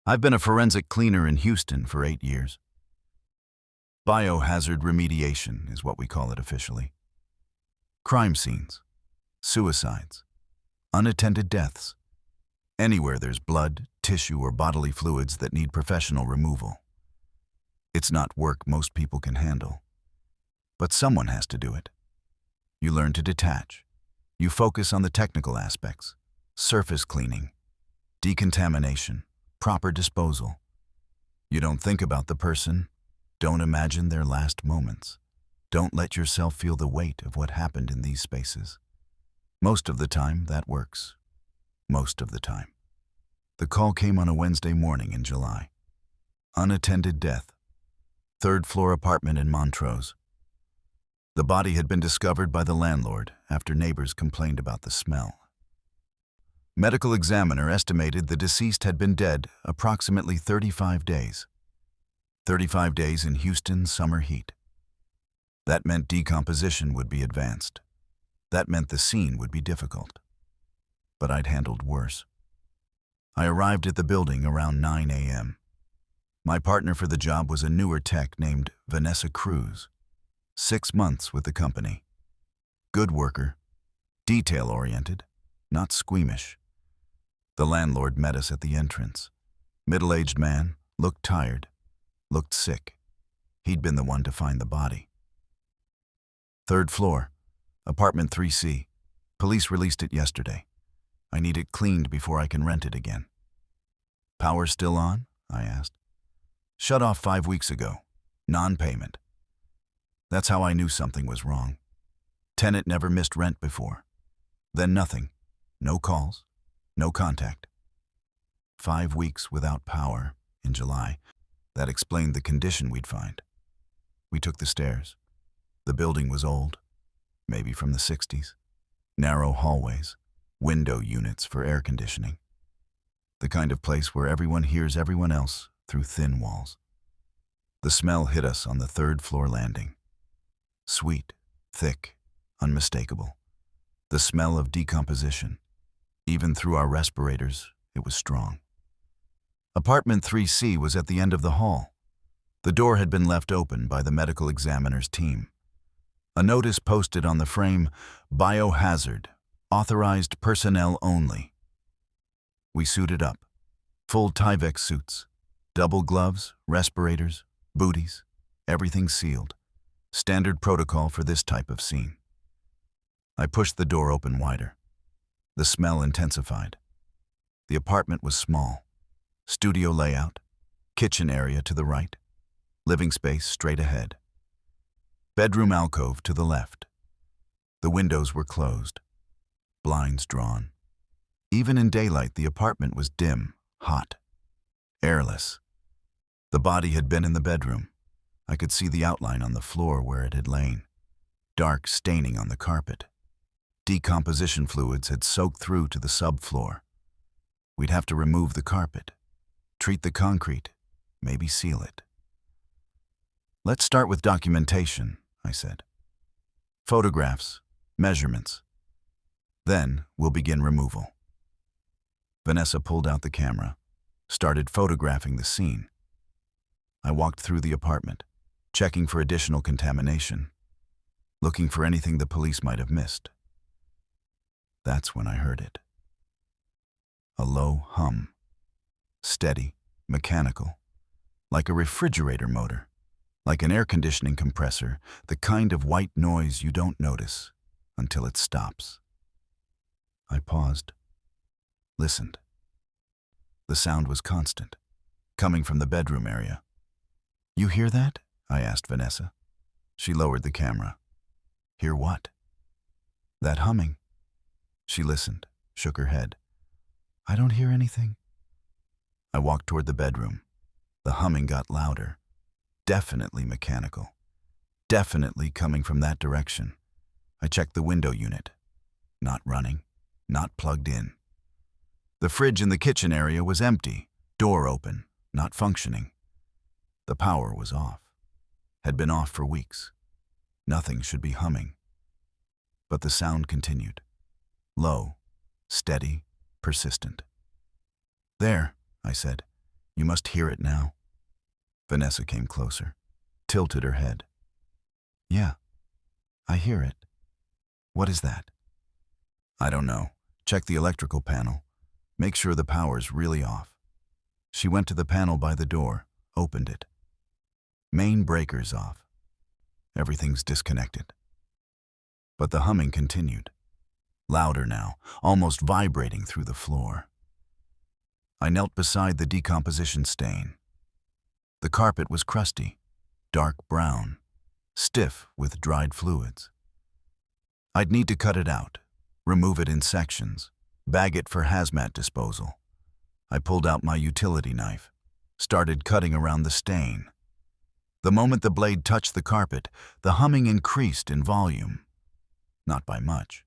I've been a forensic cleaner in Houston for 8 years. Biohazard remediation is what we call it officially. Crime scenes, suicides, unattended deaths, anywhere there's blood, tissue, or bodily fluids that need professional removal. It's not work most people can handle, but someone has to do it. You learn to detach. You focus on the technical aspects, surface cleaning, decontamination, proper disposal. You don't think about the person. Don't imagine their last moments. Don't let yourself feel the weight of what happened in these spaces. Most of the time, that works. Most of the time. The call came on a Wednesday morning in July. Unattended death. Third-floor apartment in Montrose. The body had been discovered by the landlord after neighbors complained about the smell. Medical examiner estimated the deceased had been dead approximately 35 days. 35 days in Houston's summer heat. That meant decomposition would be advanced. That meant the scene would be difficult. But I'd handled worse. I arrived at the building around 9 a.m. My partner for the job was a newer tech named Vanessa Cruz. 6 months with the company. Good worker, detail-oriented, not squeamish. The landlord met us at the entrance. Middle-aged man, looked tired, looked sick. He'd been the one to find the body. Third floor, apartment 3C. Police released it yesterday. I need it cleaned before I can rent it again. Power still on? I asked. Shut off 5 weeks ago. Non-payment. That's how I knew something was wrong. Tenant never missed rent before. Then nothing. No calls. No contact. 5 weeks without power in July. That explained the condition we'd find. We took the stairs. The building was old, maybe from the 60s. Narrow hallways, window units for air conditioning. The kind of place where everyone hears everyone else through thin walls. The smell hit us on the third-floor landing. Sweet, thick, unmistakable. The smell of decomposition. Even through our respirators, it was strong. Apartment 3C was at the end of the hall. The door had been left open by the medical examiner's team. A notice posted on the frame, Biohazard, authorized personnel only. We suited up. Full Tyvek suits. Double gloves, respirators, booties, everything sealed. Standard protocol for this type of scene. I pushed the door open wider. The smell intensified. The apartment was small. Studio layout, kitchen area to the right, living space straight ahead. Bedroom alcove to the left. The windows were closed, blinds drawn. Even in daylight, the apartment was dim, hot, airless. The body had been in the bedroom. I could see the outline on the floor where it had lain, dark staining on the carpet. Decomposition fluids had soaked through to the subfloor. We'd have to remove the carpet, treat the concrete, maybe seal it. Let's start with documentation, I said. Photographs, measurements. Then we'll begin removal. Vanessa pulled out the camera, started photographing the scene. I walked through the apartment, checking for additional contamination, looking for anything the police might have missed. That's when I heard it. A low hum. Steady, mechanical, like a refrigerator motor, like an air conditioning compressor, the kind of white noise you don't notice until it stops. I paused, listened. The sound was constant, coming from the bedroom area. You hear that? I asked Vanessa. She lowered the camera. Hear what? That humming. She listened, shook her head. I don't hear anything. I walked toward the bedroom. The humming got louder, definitely mechanical, definitely coming from that direction. I checked the window unit. Not running, not plugged in. The fridge in the kitchen area was empty, door open, not functioning. The power was off, had been off for weeks. Nothing should be humming. But the sound continued, low, steady, persistent. There, I said. You must hear it now. Vanessa came closer, tilted her head. Yeah, I hear it. What is that? I don't know. Check the electrical panel. Make sure the power's really off. She went to the panel by the door, opened it. Main breaker's off. Everything's disconnected. But the humming continued. Louder now, almost vibrating through the floor. I knelt beside the decomposition stain. The carpet was crusty, dark brown, stiff with dried fluids. I'd need to cut it out, remove it in sections, bag it for hazmat disposal. I pulled out my utility knife, started cutting around the stain. The moment the blade touched the carpet, the humming increased in volume. Not by much,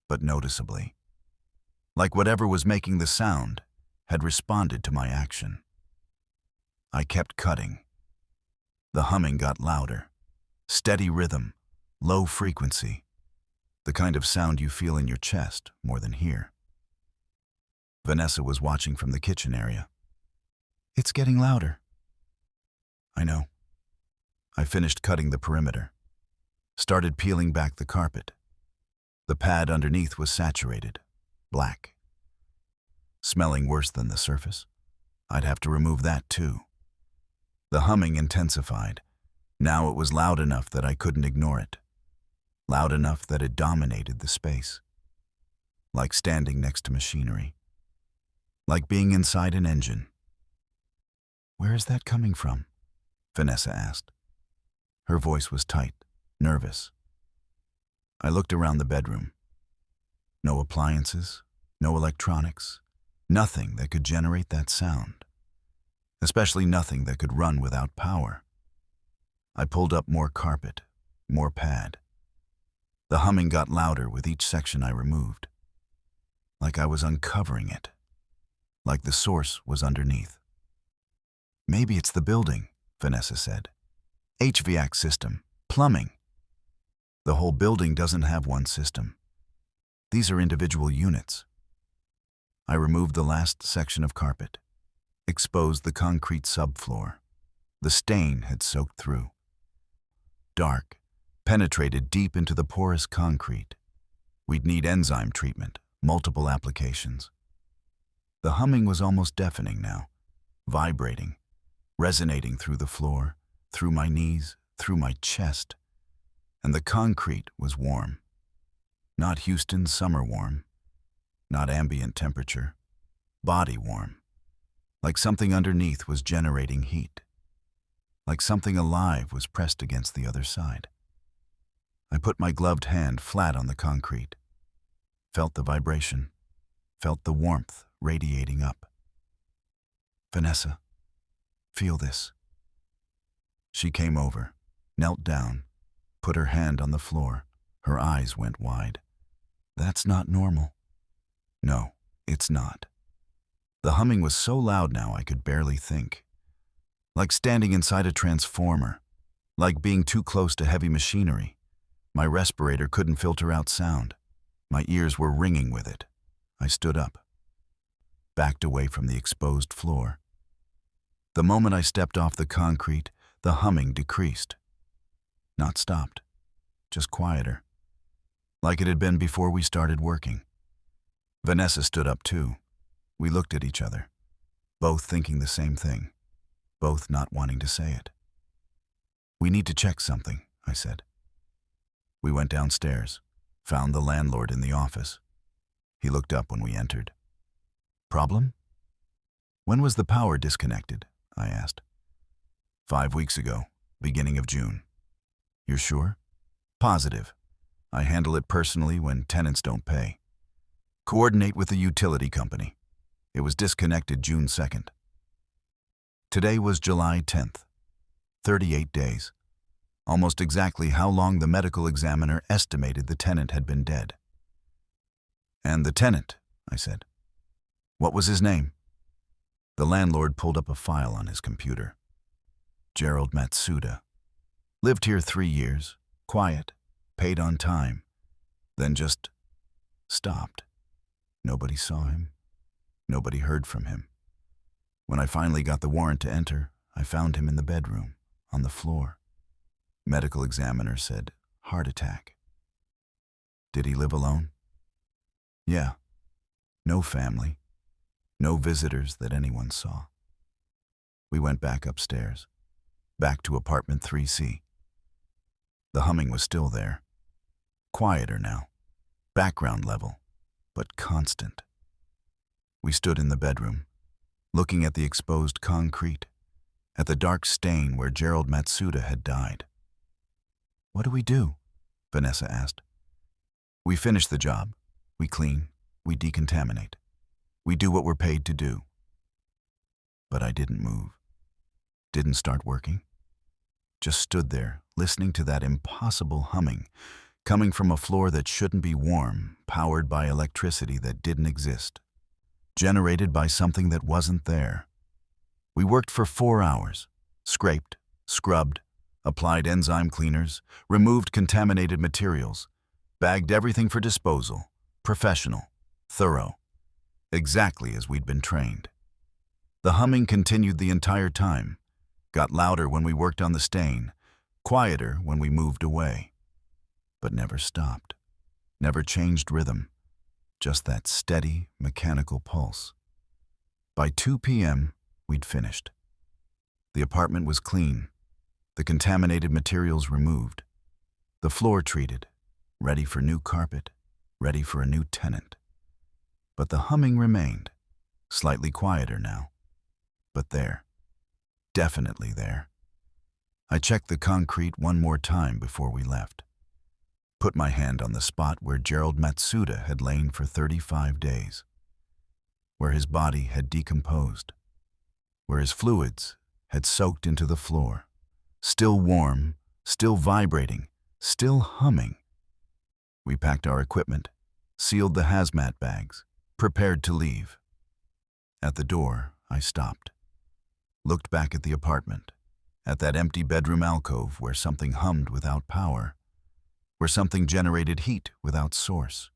but noticeably. Like whatever was making the sound had responded to my action. I kept cutting. The humming got louder. Steady rhythm, low frequency. The kind of sound you feel in your chest more than hear. Vanessa was watching from the kitchen area. It's getting louder. I know. I finished cutting the perimeter. Started peeling back the carpet. The pad underneath was saturated, black. Smelling worse than the surface. I'd have to remove that too. The humming intensified. Now it was loud enough that I couldn't ignore it. Loud enough that it dominated the space. Like standing next to machinery. Like being inside an engine. Where is that coming from? Vanessa asked. Her voice was tight, nervous. I looked around the bedroom. No appliances, no electronics, nothing that could generate that sound. Especially nothing that could run without power. I pulled up more carpet, more pad. The humming got louder with each section I removed. Like I was uncovering it. Like the source was underneath. Maybe it's the building, Vanessa said. HVAC system, plumbing. The whole building doesn't have one system. These are individual units. I removed the last section of carpet, exposed the concrete subfloor. The stain had soaked through. Dark, penetrated deep into the porous concrete. We'd need enzyme treatment, multiple applications. The humming was almost deafening now, vibrating, resonating through the floor, through my knees, through my chest. And the concrete was warm. Not Houston summer warm, not ambient temperature, body warm. Like something underneath was generating heat. Like something alive was pressed against the other side. I put my gloved hand flat on the concrete. Felt the vibration. Felt the warmth radiating up. Vanessa, feel this. She came over, knelt down, put her hand on the floor. Her eyes went wide. That's not normal. No, it's not. The humming was so loud now I could barely think. Like standing inside a transformer. Like being too close to heavy machinery. My respirator couldn't filter out sound. My ears were ringing with it. I stood up. Backed away from the exposed floor. The moment I stepped off the concrete, the humming decreased. Not stopped. Just quieter. Like it had been before we started working. Vanessa stood up too. We looked at each other. Both thinking the same thing. Both not wanting to say it. We need to check something, I said. We went downstairs, found the landlord in the office. He looked up when we entered. Problem? When was the power disconnected? I asked. 5 weeks ago, beginning of June. You're sure? Positive. I handle it personally when tenants don't pay. Coordinate with the utility company. It was disconnected June 2nd. Today was July 10th. 38 days. Almost exactly how long the medical examiner estimated the tenant had been dead. And the tenant, I said. What was his name? The landlord pulled up a file on his computer. Gerald Matsuda. Lived here 3 years. Quiet. Paid on time. Then just stopped. Nobody saw him. Nobody heard from him. When I finally got the warrant to enter, I found him in the bedroom, on the floor. Medical examiner said, heart attack. Did he live alone? Yeah. No family. No visitors that anyone saw. We went back upstairs, back to apartment 3C. The humming was still there. Quieter now. Background level, but constant. We stood in the bedroom, looking at the exposed concrete, at the dark stain where Gerald Matsuda had died. What do we do? Vanessa asked. We finish the job. We clean. We decontaminate. We do what we're paid to do. But I didn't move. Didn't start working. Just stood there, listening to that impossible humming, coming from a floor that shouldn't be warm, powered by electricity that didn't exist, generated by something that wasn't there. We worked for 4 hours, scraped, scrubbed, applied enzyme cleaners, removed contaminated materials, bagged everything for disposal, professional, thorough, exactly as we'd been trained. The humming continued the entire time, got louder when we worked on the stain, quieter when we moved away, but never stopped, never changed rhythm, just that steady, mechanical pulse. By 2 p.m., we'd finished. The apartment was clean, the contaminated materials removed, the floor treated, ready for new carpet, ready for a new tenant. But the humming remained, slightly quieter now, but there, definitely there. I checked the concrete one more time before we left. Put my hand on the spot where Gerald Matsuda had lain for 35 days, where his body had decomposed, where his fluids had soaked into the floor, still warm, still vibrating, still humming. We packed our equipment, sealed the hazmat bags, prepared to leave. At the door, I stopped, looked back at the apartment, at that empty bedroom alcove where something hummed without power, where something generated heat without source,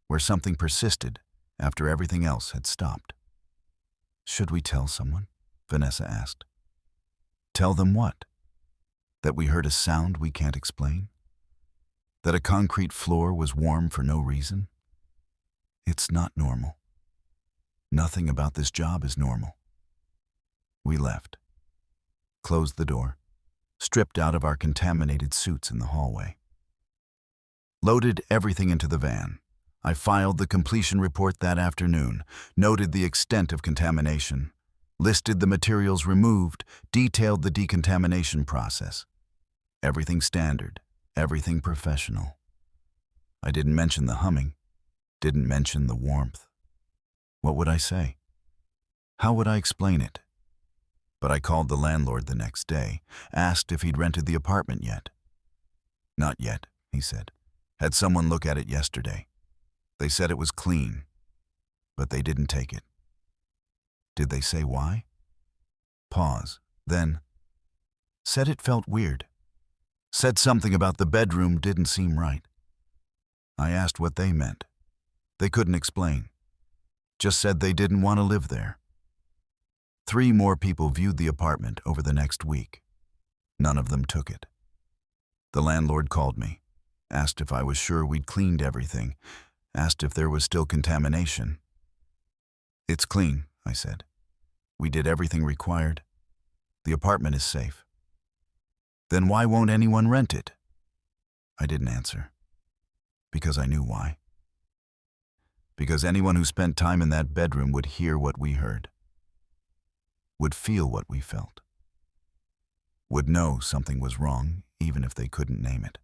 where something persisted after everything else had stopped. Should we tell someone? Vanessa asked. Tell them what? That we heard a sound we can't explain? That a concrete floor was warm for no reason? It's not normal. Nothing about this job is normal. We left, closed the door, stripped out of our contaminated suits in the hallway. Loaded everything into the van. I filed the completion report that afternoon, noted the extent of contamination, listed the materials removed, detailed the decontamination process. Everything standard, everything professional. I didn't mention the humming, didn't mention the warmth. What would I say? How would I explain it? But I called the landlord the next day, asked if he'd rented the apartment yet. Not yet, he said. Had someone look at it yesterday. They said it was clean, but they didn't take it. Did they say why? Pause. Then, said it felt weird. Said something about the bedroom didn't seem right. I asked what they meant. They couldn't explain. Just said they didn't want to live there. 3 more people viewed the apartment over the next week. None of them took it. The landlord called me, asked if I was sure we'd cleaned everything, asked if there was still contamination. It's clean, I said. We did everything required. The apartment is safe. Then why won't anyone rent it? I didn't answer. Because I knew why. Because anyone who spent time in that bedroom would hear what we heard. Would feel what we felt. Would know something was wrong, even if they couldn't name it.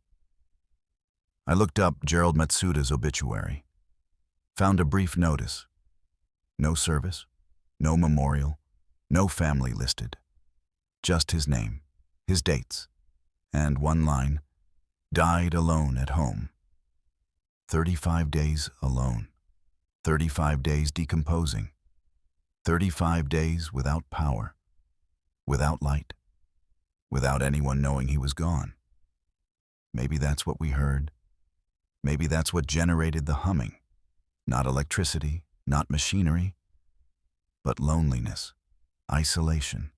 I looked up Gerald Matsuda's obituary. Found a brief notice. No service, no memorial, no family listed. Just his name, his dates, and one line, died alone at home. 35 days alone. 35 days decomposing. 35 days without power, without light, without anyone knowing he was gone. Maybe that's what we heard. Maybe that's what generated the humming. Not electricity, not machinery, but loneliness. isolation,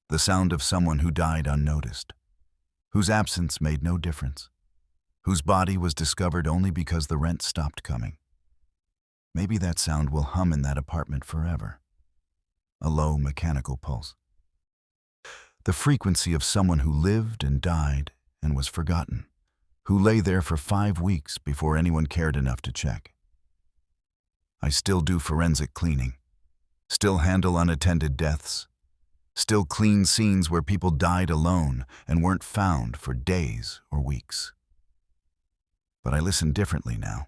the sound of someone who died unnoticed, whose absence made no difference, whose body was discovered only because the rent stopped coming. Maybe that sound will hum in that apartment forever. A low mechanical pulse. The frequency of someone who lived and died and was forgotten, who lay there for 5 weeks before anyone cared enough to check. I still do forensic cleaning, still handle unattended deaths, still clean scenes where people died alone and weren't found for days or weeks. But I listen differently now.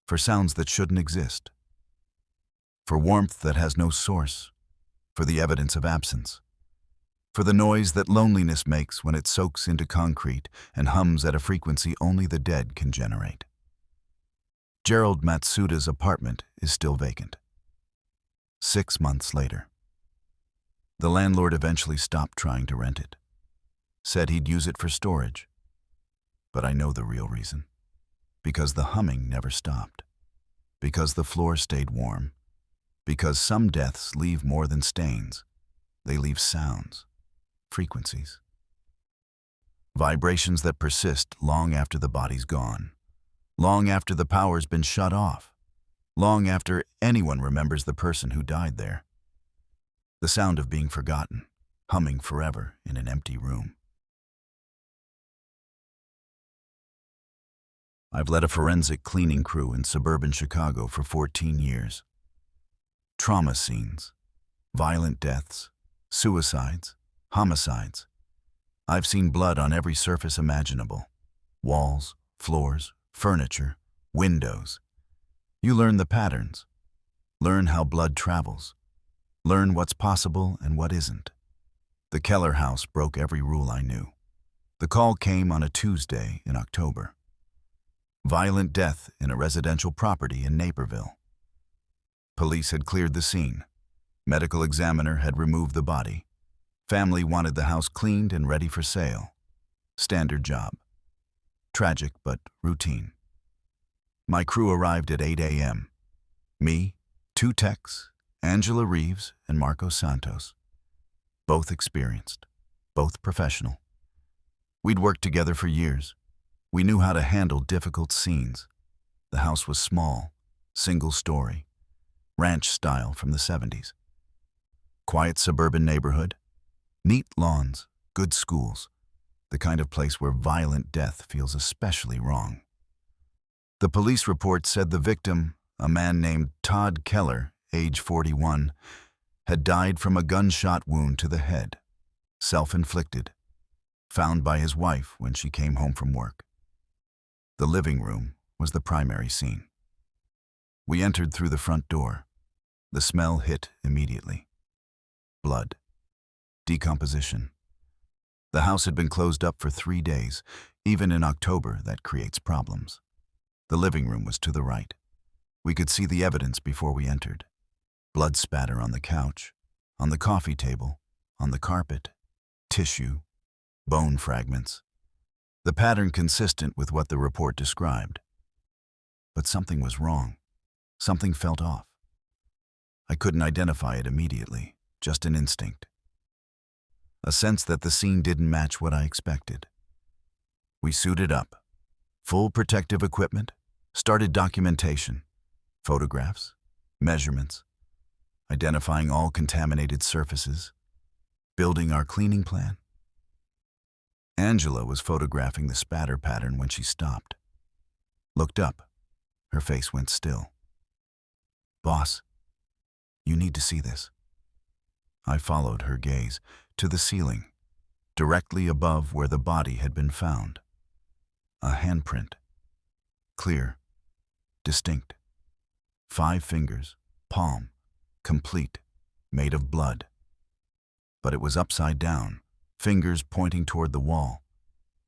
For sounds that shouldn't exist. For warmth that has no source. For the evidence of absence. For the noise that loneliness makes when it soaks into concrete and hums at a frequency only the dead can generate. Gerald Matsuda's apartment is still vacant. 6 months later. The landlord eventually stopped trying to rent it. Said he'd use it for storage. But I know the real reason. Because the humming never stopped. Because the floor stayed warm. Because some deaths leave more than stains. They leave sounds, frequencies. Vibrations that persist long after the body's gone. Long after the power's been shut off. Long after anyone remembers the person who died there. The sound of being forgotten, humming forever in an empty room. I've led a forensic cleaning crew in suburban Chicago for 14 years. Trauma scenes, violent deaths, suicides, homicides. I've seen blood on every surface imaginable. Walls, floors, furniture, windows. You learn the patterns. Learn how blood travels. Learn what's possible and what isn't. The Keller house broke every rule I knew. The call came on a Tuesday in October. Violent death in a residential property in Naperville. Police had cleared the scene. Medical examiner had removed the body. Family wanted the house cleaned and ready for sale. Standard job. Tragic but routine. My crew arrived at 8 a.m. Me, 2 techs, Angela Reeves and Marco Santos. Both experienced, both professional. We'd worked together for years. We knew how to handle difficult scenes. The house was small, single story, ranch style from the 70s. Quiet suburban neighborhood, neat lawns, good schools, the kind of place where violent death feels especially wrong. The police report said the victim, a man named Todd Keller, age 41, had died from a gunshot wound to the head, self-inflicted, found by his wife when she came home from work. The living room was the primary scene. We entered through the front door. The smell hit immediately. Blood. Decomposition. The house had been closed up for 3 days. Even in October, that creates problems. The living room was to the right. We could see the evidence before we entered. Blood spatter on the couch, on the coffee table, on the carpet, tissue, bone fragments. The pattern consistent with what the report described. But something was wrong. Something felt off. I couldn't identify it immediately, just an instinct. A sense that the scene didn't match what I expected. We suited up, full protective equipment, started documentation, photographs, measurements, identifying all contaminated surfaces, building our cleaning plan. Angela was photographing the spatter pattern when she stopped. Looked up. Her face went still. "Boss, you need to see this." I followed her gaze to the ceiling, directly above where the body had been found. A handprint. Clear. Distinct. 5 fingers, palm, complete, made of blood. But it was upside down. Fingers pointing toward the wall,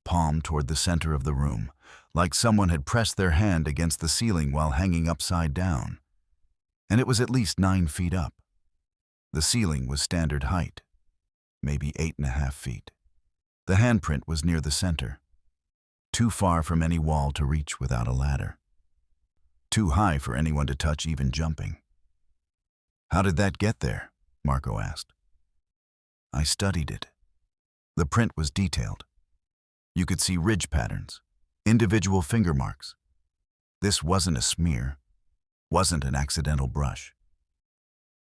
palm toward the center of the room, like someone had pressed their hand against the ceiling while hanging upside down. And it was at least 9 feet up. The ceiling was standard height, maybe 8.5 feet. The handprint was near the center, too far from any wall to reach without a ladder. Too high for anyone to touch even jumping. How did that get there? Marco asked. I studied it. The print was detailed. You could see ridge patterns, individual finger marks. This wasn't a smear, wasn't an accidental brush.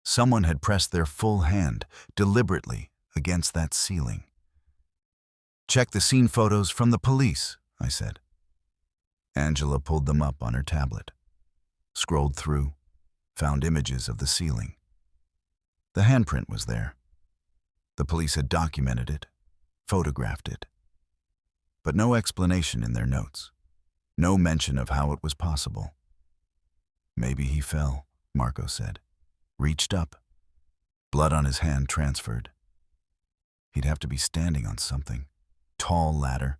Someone had pressed their full hand deliberately against that ceiling. Check the scene photos from the police, I said. Angela pulled them up on her tablet, scrolled through, found images of the ceiling. The handprint was there. The police had documented it, photographed it. But no explanation in their notes. No mention of how it was possible. Maybe he fell, Marco said. Reached up. Blood on his hand transferred. He'd have to be standing on something. Tall ladder.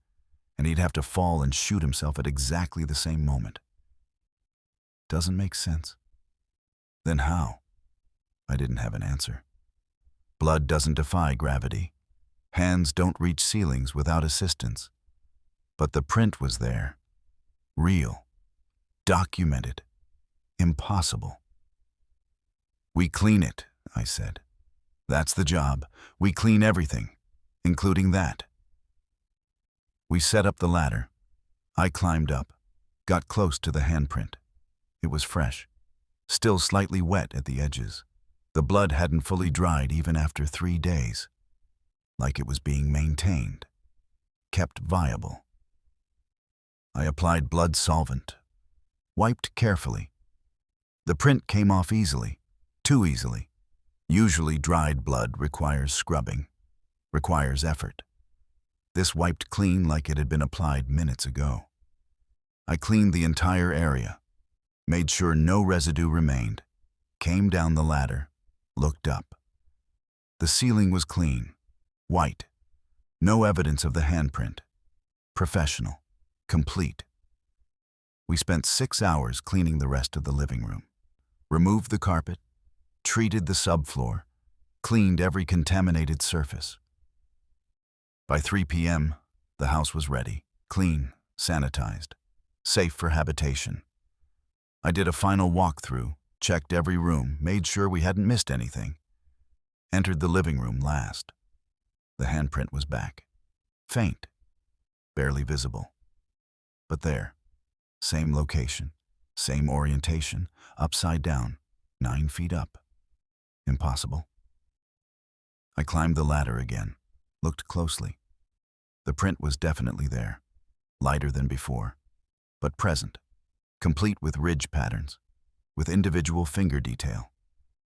And he'd have to fall and shoot himself at exactly the same moment. Doesn't make sense. Then how? I didn't have an answer. Blood doesn't defy gravity. Hands don't reach ceilings without assistance. But the print was there. Real. Documented. Impossible. We clean it, I said. That's the job. We clean everything, including that. We set up the ladder. I climbed up, got close to the handprint. It was fresh, still slightly wet at the edges. The blood hadn't fully dried even after 3 days, like it was being maintained, kept viable. I applied blood solvent, wiped carefully. The print came off easily, too easily. Usually dried blood requires scrubbing, requires effort. This wiped clean like it had been applied minutes ago. I cleaned the entire area, made sure no residue remained, came down the ladder, looked up. The ceiling was clean, white, no evidence of the handprint. Professional, complete. We spent 6 hours cleaning the rest of the living room, removed the carpet, treated the subfloor, cleaned every contaminated surface. By 3 p.m., the house was ready, clean, sanitized, safe for habitation. I did a final walkthrough, checked every room, made sure we hadn't missed anything. Entered the living room last. The handprint was back. Faint, barely visible. But there, same location, same orientation, upside down, 9 feet up. Impossible. I climbed the ladder again, looked closely. The print was definitely there, lighter than before, but present, complete with ridge patterns, with individual finger detail.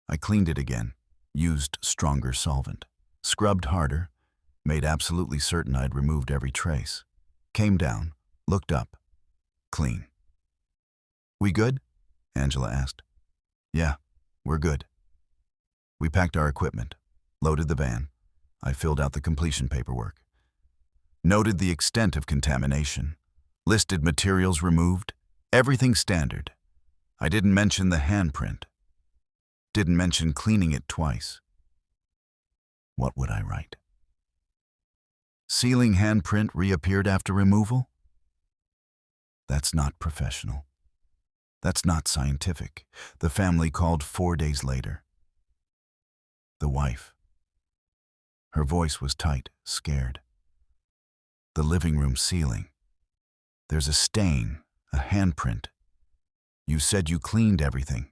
I cleaned it again, used stronger solvent, scrubbed harder, made absolutely certain I'd removed every trace. Came down, looked up, clean. We good? Angela asked. Yeah, we're good. We packed our equipment, loaded the van. I filled out the completion paperwork. Noted the extent of contamination, listed materials removed, everything standard. I didn't mention the handprint. Didn't mention cleaning it twice. What would I write? Ceiling handprint reappeared after removal? That's not professional. That's not scientific. The family called 4 days later. The wife. Her voice was tight, scared. The living room ceiling. There's a stain, a handprint. You said you cleaned everything.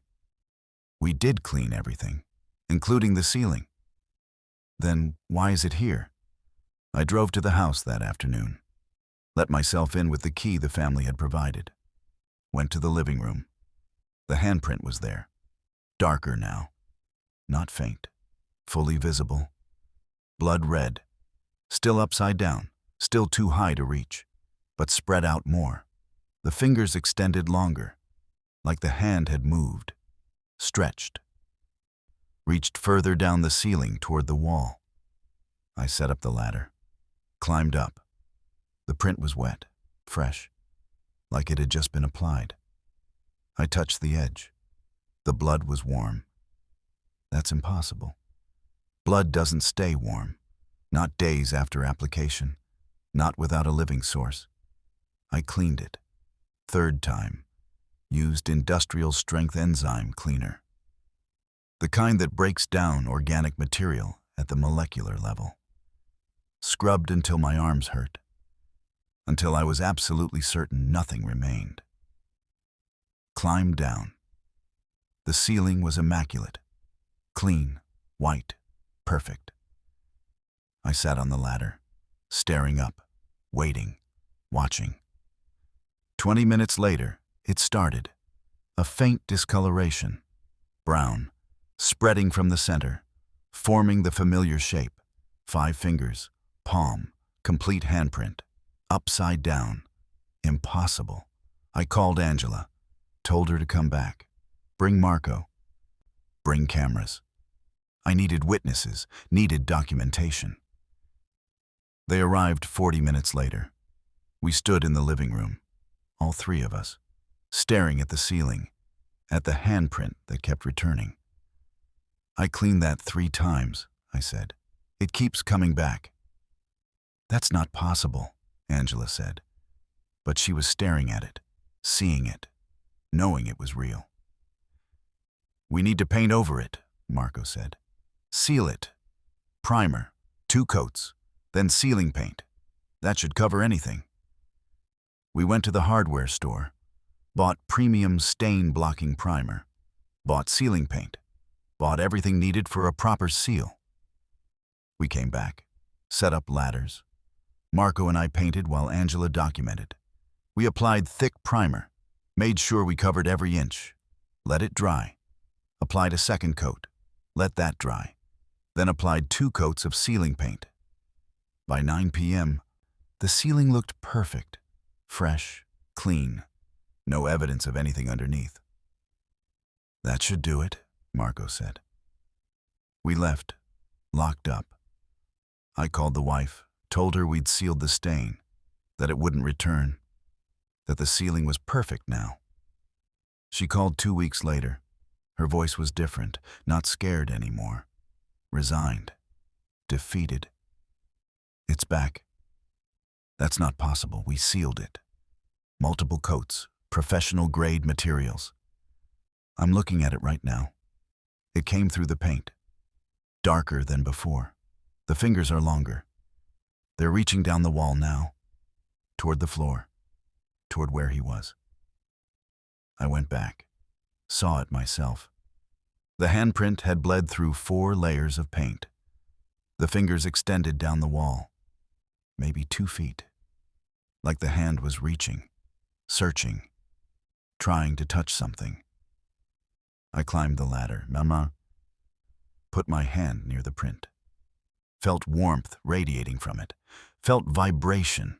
We did clean everything, including the ceiling. Then why is it here? I drove to the house that afternoon. Let myself in with the key the family had provided. Went to the living room. The handprint was there. Darker now. Not faint. Fully visible. Blood red. Still upside down. Still too high to reach. But spread out more. The fingers extended longer. Like the hand had moved. Stretched. Reached further down the ceiling toward the wall. I set up the ladder. Climbed up. The print was wet. Fresh. Like it had just been applied. I touched the edge. The blood was warm. That's impossible. Blood doesn't stay warm. Not days after application. Not without a living source. I cleaned it. 3rd time. Used industrial strength enzyme cleaner. The kind that breaks down organic material at the molecular level. Scrubbed until my arms hurt, until I was absolutely certain nothing remained. Climbed down. The ceiling was immaculate, clean, white, perfect. I sat on the ladder, staring up, waiting, watching. 20 minutes later, it started. A faint discoloration, brown, spreading from the center, forming the familiar shape. 5 fingers, palm, complete handprint, upside down. Impossible. I called Angela, told her to come back. Bring Marco. Bring cameras. I needed witnesses, needed documentation. They arrived 40 minutes later. We stood in the living room, all 3 of us, staring at the ceiling, at the handprint that kept returning. I cleaned that 3 times, I said. It keeps coming back. That's not possible, Angela said. But she was staring at it, seeing it, knowing it was real. We need to paint over it, Marco said. Seal it. Primer, 2 coats, then sealing paint. That should cover anything. We went to the hardware store, bought premium stain-blocking primer, bought sealing paint, bought everything needed for a proper seal. We came back, set up ladders. Marco and I painted while Angela documented. We applied thick primer, made sure we covered every inch, let it dry, applied a 2nd coat, let that dry, then applied 2 coats of sealing paint. By 9 p.m., the ceiling looked perfect, fresh, clean, no evidence of anything underneath. That should do it, Marco said. We left, locked up. I called the wife, told her we'd sealed the stain, that it wouldn't return, that the ceiling was perfect now. She called 2 weeks later. Her voice was different, not scared anymore, resigned, defeated. It's back. That's not possible. We sealed it. Multiple coats, professional-grade materials. I'm looking at it right now. It came through the paint. Darker than before. The fingers are longer. They're reaching down the wall now, toward the floor, toward where he was. I went back, saw it myself. The handprint had bled through 4 layers of paint. The fingers extended down the wall, maybe 2 feet, like the hand was reaching, searching, trying to touch something. I climbed the ladder, Mama, put my hand near the print, felt warmth radiating from it, felt vibration,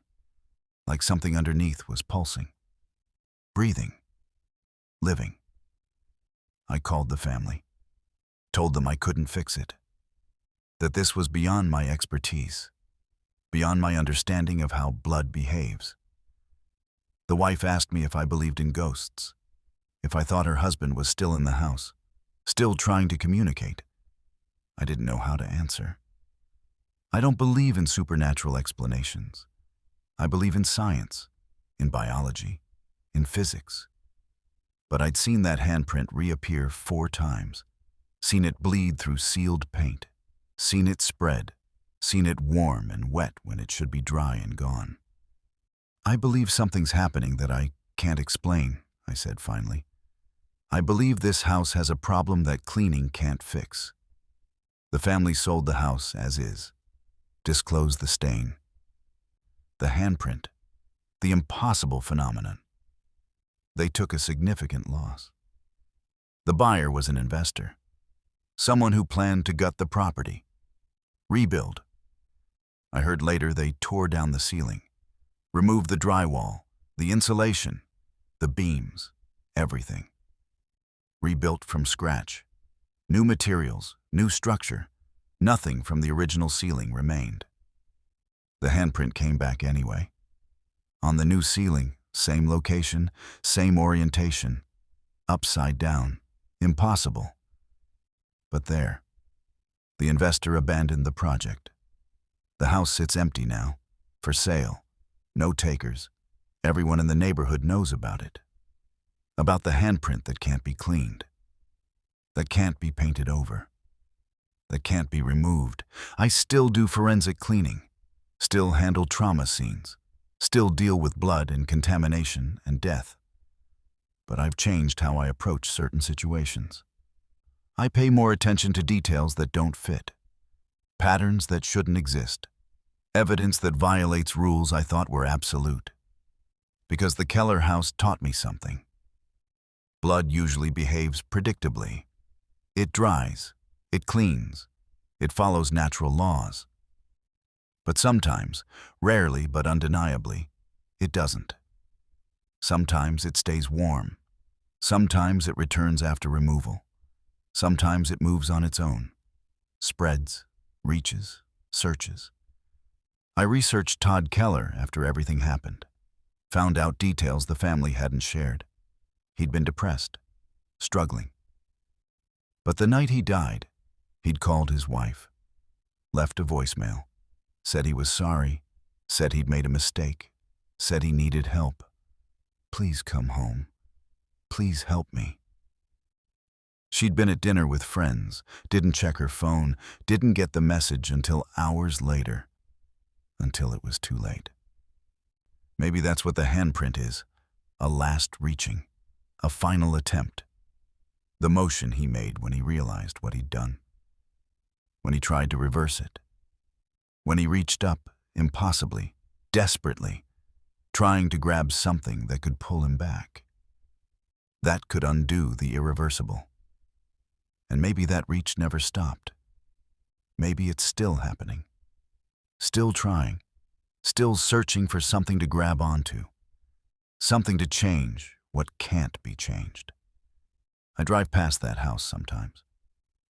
like something underneath was pulsing, breathing, living. I called the family, told them I couldn't fix it, that this was beyond my expertise, beyond my understanding of how blood behaves. The wife asked me if I believed in ghosts, if I thought her husband was still in the house, still trying to communicate. I didn't know how to answer. I don't believe in supernatural explanations. I believe in science, in biology, in physics. But I'd seen that handprint reappear 4 times, seen it bleed through sealed paint, seen it spread, seen it warm and wet when it should be dry and gone. I believe something's happening that I can't explain, I said finally. I believe this house has a problem that cleaning can't fix. The family sold the house as is, disclosed the stain, the handprint, the impossible phenomenon. They took a significant loss. The buyer was an investor, someone who planned to gut the property, rebuild. I heard later they tore down the ceiling, removed the drywall, the insulation, the beams, everything. Rebuilt from scratch. New materials, new structure. Nothing from the original ceiling remained. The handprint came back anyway. On the new ceiling, same location, same orientation. Upside down. Impossible. But there. The investor abandoned the project. The house sits empty now, for sale. No takers. Everyone in the neighborhood knows about it. About the handprint that can't be cleaned. that can't be painted over, that can't be removed. I still do forensic cleaning, still handle trauma scenes, still deal with blood and contamination and death. But I've changed how I approach certain situations. I pay more attention to details that don't fit, patterns that shouldn't exist, evidence that violates rules I thought were absolute. Because the Keller house taught me something. Blood usually behaves predictably. It dries, it cleans, it follows natural laws. But sometimes, rarely but undeniably, it doesn't. Sometimes it stays warm. Sometimes it returns after removal. Sometimes it moves on its own, spreads, reaches, searches. I researched Todd Keller after everything happened, found out details the family hadn't shared. He'd been depressed, struggling. But the night he died, he'd called his wife, left a voicemail, said he was sorry, said he'd made a mistake, said he needed help. Please come home. Please help me. She'd been at dinner with friends, didn't check her phone, didn't get the message until hours later, until it was too late. Maybe that's what the handprint is, a last reaching, a final attempt. The motion he made when he realized what he'd done, when he tried to reverse it, when he reached up, impossibly, desperately, trying to grab something that could pull him back. That could undo the irreversible. And maybe that reach never stopped. Maybe it's still happening. Still trying. Still searching for something to grab onto. Something to change what can't be changed. I drive past that house sometimes.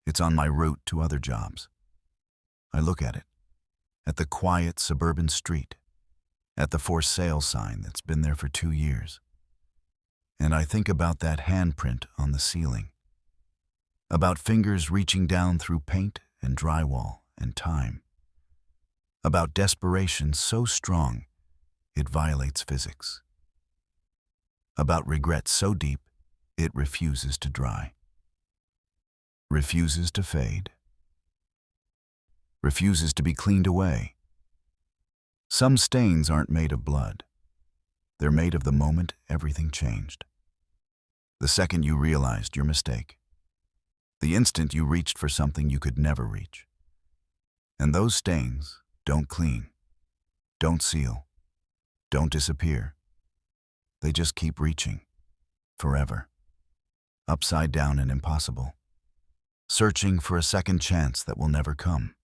It's on my route to other jobs. I look at it. At the quiet suburban street. At the for sale sign that's been there for 2 years. And I think about that handprint on the ceiling. About fingers reaching down through paint and drywall and time. About desperation so strong it violates physics. About regret so deep it refuses to dry. Refuses to fade. Refuses to be cleaned away. Some stains aren't made of blood. They're made of the moment everything changed. The second you realized your mistake. The instant you reached for something you could never reach. And those stains don't clean, don't seal, don't disappear. They just keep reaching, forever, upside down and impossible, searching for a second chance that will never come.